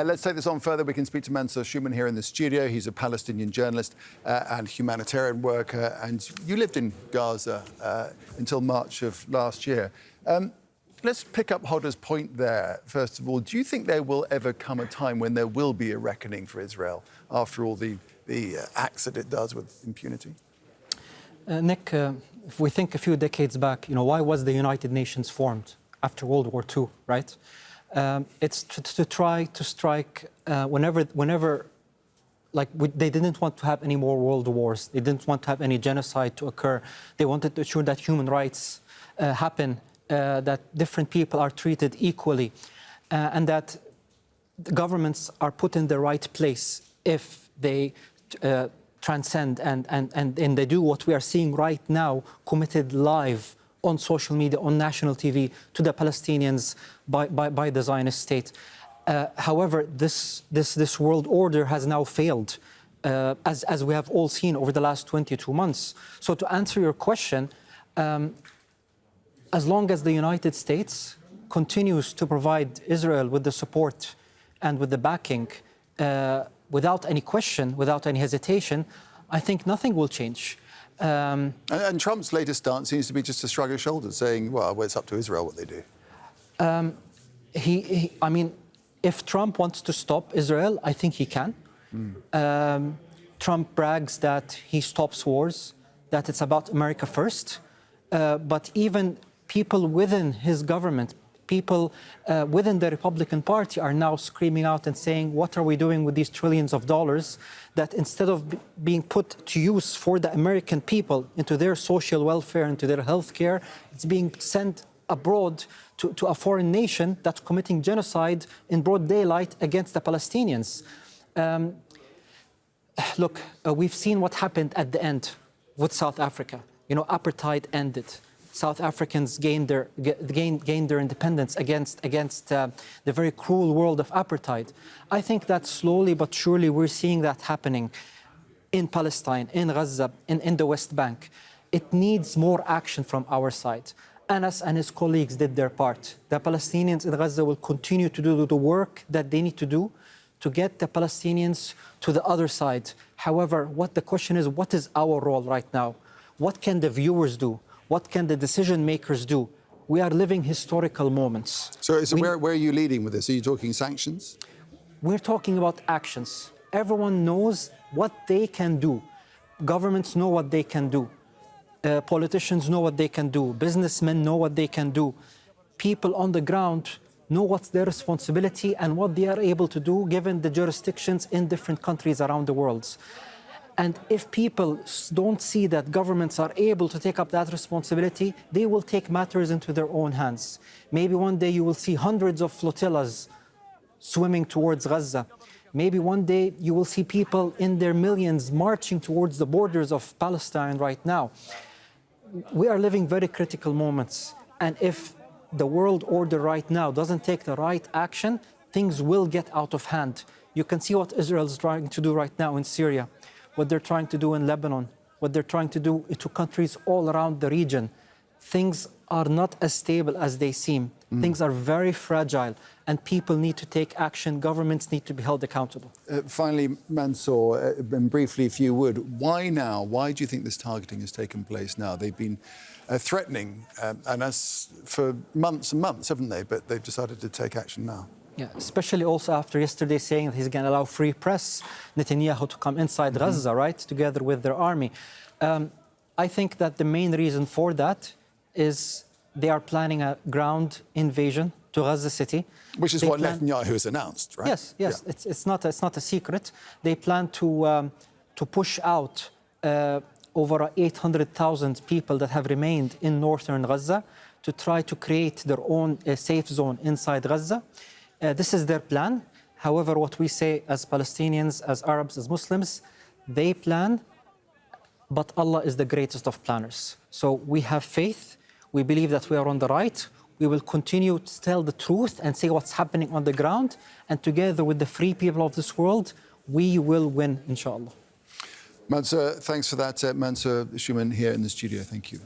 Let's take this on further. We can speak to Mansour Shouman here in the studio. He's a Palestinian journalist and humanitarian worker, and you lived in Gaza until March of last year. Let's pick up Hodder's point there. First of all, do you think there will ever come a time when there will be a reckoning for Israel after all the acts that it does with impunity? Nick, if we think a few decades back, why was the United Nations formed after World War II, right? It's to try to strike whenever they didn't want to have any more world wars. They didn't want to have any genocide to occur. They wanted to ensure that human rights happen, that different people are treated equally, and that the governments are put in the right place if they transcend and they do what we are seeing right now, committed live on social media, on national TV, to the Palestinians by the Zionist state. However, this world order has now failed, as we have all seen over the last 22 months. So to answer your question, as long as the United States continues to provide Israel with the support and with the backing, without any question, without any hesitation, I think nothing will change. And Trump's latest stance seems to be just to shrug his shoulders, saying, well, it's up to Israel what they do. I mean, if Trump wants to stop Israel, I think he can. Trump brags that he stops wars, that it's about America first. But even people within his government, people within the Republican Party are now screaming out and saying, what are we doing with these trillions of dollars that instead of being put to use for the American people into their social welfare, into their health care, it's being sent abroad to a foreign nation that's committing genocide in broad daylight against the Palestinians. Look, we've seen what happened at the end with South Africa. Apartheid ended. South Africans gained their independence against the very cruel world of apartheid. I think that slowly but surely we're seeing that happening in Palestine, in Gaza, in the West Bank. It needs more action from our side. Anas and his colleagues did their part. The Palestinians in Gaza will continue to do the work that they need to do to get the Palestinians to the other side. However, the question is, what is our role right now? What can the viewers do? What can the decision makers do? We are living historical moments. So where are you leading with this? Are you talking sanctions? We're talking about actions. Everyone knows what they can do. Governments know what they can do. Politicians know what they can do. Businessmen know what they can do. People on the ground know what's their responsibility and what they are able to do given the jurisdictions in different countries around the world. And if people don't see that governments are able to take up that responsibility, they will take matters into their own hands. Maybe one day you will see hundreds of flotillas swimming towards Gaza. Maybe one day you will see people in their millions marching towards the borders of Palestine right now. We are living very critical moments. And if the world order right now doesn't take the right action, things will get out of hand. You can see what Israel is trying to do right now in Syria, what they're trying to do in Lebanon, what they're trying to do to countries all around the region. Things are not as stable as they seem. Things are very fragile, and people need to take action. Governments need to be held accountable. Finally, Mansour, and briefly, if you would, why now? Why do you think this targeting has taken place now? They've been threatening Anas for months and months, haven't they? But they've decided to take action now. Yeah, especially also after yesterday saying that he's going to allow free press, Netanyahu to come inside Gaza, right, together with their army. I think that the main reason for that is they are planning a ground invasion to Gaza City. Which is what Netanyahu has announced, right? Yes, yes, yeah. It's not a secret. They plan to push out over 800,000 people that have remained in northern Gaza to try to create their own safe zone inside Gaza. This is their plan. However, what we say as Palestinians, as Arabs, as Muslims, they plan, but Allah is the greatest of planners. So we have faith. We believe that we are on the right. We will continue to tell the truth and say what's happening on the ground. And together with the free people of this world, we will win, inshallah. Mansour, thanks for that. Mansour Shouman here in the studio. Thank you.